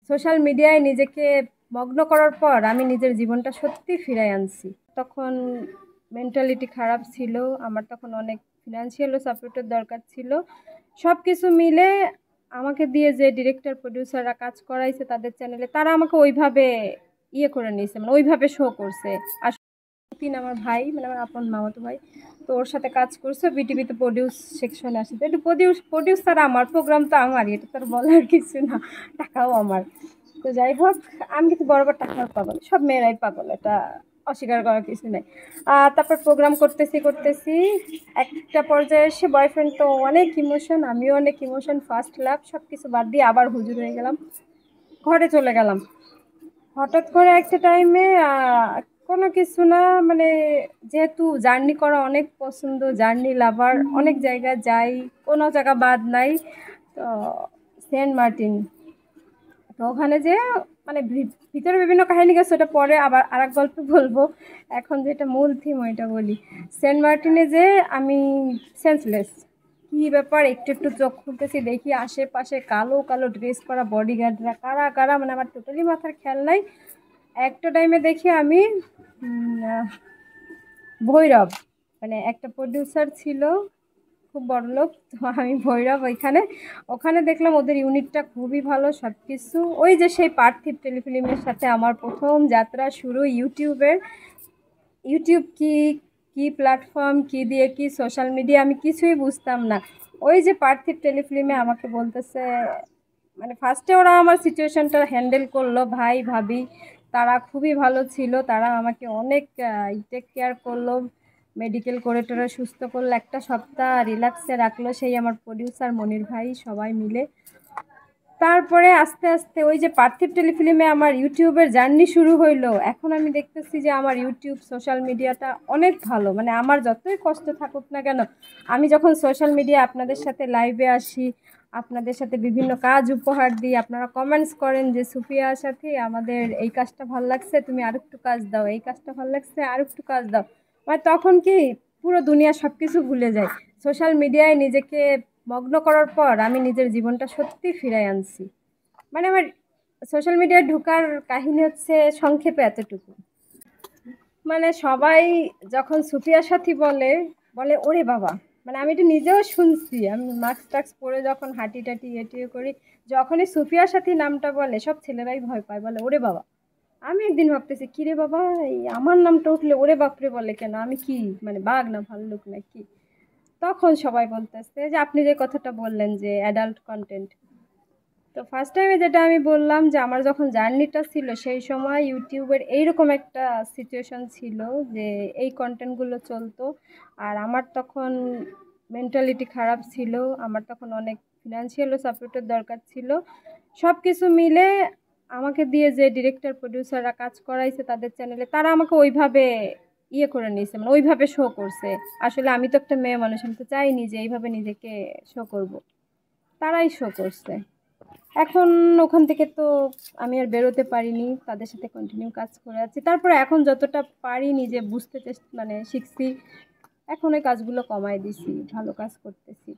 Social মিডিয়ায় নিজেকে মগ্ন করার পর আমি নিজের জীবনটা সত্যি ফিরাই আনছি। তখন মেন্টালিটি খারাপ ছিল, আমার তখন অনেক ফিনান্সিয়ালও সাপোর্টের দরকার ছিল। সব কিছু মিলে আমাকে দিয়ে যে ডিরেক্টর প্রডিউসাররা কাজ করাইছে তাদের চ্যানেলে, তারা আমাকে ওইভাবে করে নিয়েছে, মানে ওইভাবে শো করছে। তিন আমার ভাই, মানে আমার আপন মামাতো ভাই, তো ওর সাথে কাজ করছে। বিটিভিতে প্রডিউস সেকশনে আসে, একটু প্রডিউসার আমার, প্রোগ্রাম তো আমারই, এটা তার বলার কিছু না, টাকাও আমার। তো যাই হোক, আমি কিন্তু বরাবর টাকার পাগল, সব মেয়েরাই পাগল, এটা অস্বীকার করার কিছু নেই। তারপর প্রোগ্রাম করতেছি একটা পর্যায়ে এসে বয়ফ্রেন্ড তো অনেক ইমোশন, আমিও অনেক ইমোশন, ফার্স্ট লাভ সব কিছু বাদ দিয়ে আবার হুজুর হয়ে গেলাম, ঘরে চলে গেলাম। হঠাৎ করে একটা টাইমে কোনো কিছু না, মানে যেহেতু জার্নি করা অনেক পছন্দ, জার্নি লাভার, অনেক জায়গায় যাই, কোনো জায়গা বাদ নাই। তো সেন্ট মার্টিন, তো ওখানে যে মানে ভিতরে বিভিন্ন কাহিনী গেছে, ওটা পরে আবার আর এক গল্প বলবো। এখন যেটা মূল থিম ওইটা বলি। সেন্ট মার্টিনে যে আমি সেন্সলেস, কি ব্যাপার, একটু একটু চোখ খুলতেছি, দেখি আশেপাশে কালো কালো ড্রেস করা বডিগার্ডরা, কারা কারা, মানে আমার টোটালি মাথার খেয়াল নাই। একটা টাইমে দেখি আমি ভৈরব, মানে একটা প্রডিউসার ছিল খুব বড় লোক, তো আমি ভৈরব ওখানে দেখলাম ওদের ইউনিটটা খুবই ভালো, সব কিছু। ওই যে সেই পার্থিব টেলিফিল্মের সাথে আমার প্রথম যাত্রা শুরু ইউটিউবের। ইউটিউব কি, কি প্ল্যাটফর্ম, কি দিয়ে কি সোশ্যাল মিডিয়া, আমি কিছুই বুঝতাম না। ওই যে পার্থিব টেলিফিল্মে আমাকে বলতেছে, মানে ফার্স্টে ওরা আমার সিচুয়েশনটা হ্যান্ডেল করলো, ভাই ভাবি তারা খুবই ভালো ছিল, তারা আমাকে অনেক টেক কেয়ার করলো, মেডিকেল করে টোরে সুস্থ করলো, একটা সপ্তাহ রিল্যাক্সে রাখলো সেই আমার প্রডিউসার মনির ভাই, সবাই মিলে। তারপরে আস্তে আস্তে ওই যে পার্থিব টেলিফিল্মে আমার ইউটিউবের জার্নি শুরু হইলো। এখন আমি দেখতেছি যে আমার ইউটিউব সোশ্যাল মিডিয়াটা অনেক ভালো, মানে আমার যতই কষ্ট থাকুক না কেন, আমি যখন সোশ্যাল মিডিয়া আপনাদের সাথে লাইভে আসি, আপনাদের সাথে বিভিন্ন কাজ উপহার দিই, আপনারা কমেন্টস করেন যে সুফিয়ার সাথে আমাদের এই কাজটা ভালো লাগছে, তুমি আরেকটু কাজ দাও, এই কাজটা ভালো লাগছে আরেকটু কাজ দাও, মানে তখন কি পুরো দুনিয়া সব কিছু ভুলে যায়। সোশ্যাল মিডিয়ায় নিজেকে মগ্ন করার পর আমি নিজের জীবনটা সত্যি ফিরাই আনছি। মানে আমার সোশ্যাল মিডিয়ায় ঢোকার কাহিনী হচ্ছে সংক্ষেপে এতটুকু। মানে সবাই যখন সুফিয়া সাথী বলে, বলে ওরে বাবা, মানে আমি এটা নিজেও শুনছি, আমি মাস্ক টাক্স পরে যখন হাঁটি টাটি এটিয়ে করি, যখনই সুফিয়া সাথী নামটা বলে সব ছেলেরাই ভয় পায়, বলে ওরে বাবা। আমি একদিন ভাবতেছি কিরে বাবা, এই আমার নামটা উঠলে ওরে বাপরে বলে কেন, আমি কি মানে বাঘ না ভাল্লুক না কি? তখন সবাই বলতেছে যে আপনি যে কথাটা বললেন যে অ্যাডাল্ট কন্টেন্ট। তো ফার্স্ট টাইমে যেটা আমি বললাম যে আমার যখন জার্নিটা ছিল সেই সময় ইউটিউবের এইরকম একটা সিচুয়েশন ছিল যে এই কন্টেন্টগুলো চলতো। আর আমার তখন মেন্টালিটি খারাপ ছিল, আমার তখন অনেক ফিনান্সিয়ালও সাপোর্টের দরকার ছিল। সব কিছু মিলে আমাকে দিয়ে যে ডিরেক্টর প্রডিউসাররা কাজ করাইছে তাদের চ্যানেলে, তারা আমাকে ওইভাবে করে নিয়েছে, মানে ওইভাবে শো করছে। আসলে আমি তো একটা মেয়ে মানুষ, আমি তো চাইনি যে এইভাবে নিজেকে শো করব, তারাই শো করছে। এখন ওখান থেকে তো আমি আর বেরোতে পারিনি, তাদের সাথে কন্টিনিউ কাজ করে আছি। তারপরে এখন যতটা পারি নিজে বুঝতে মানে শিখছি, এখন ওই কাজগুলো কমায় দিছি, ভালো কাজ করতেছি।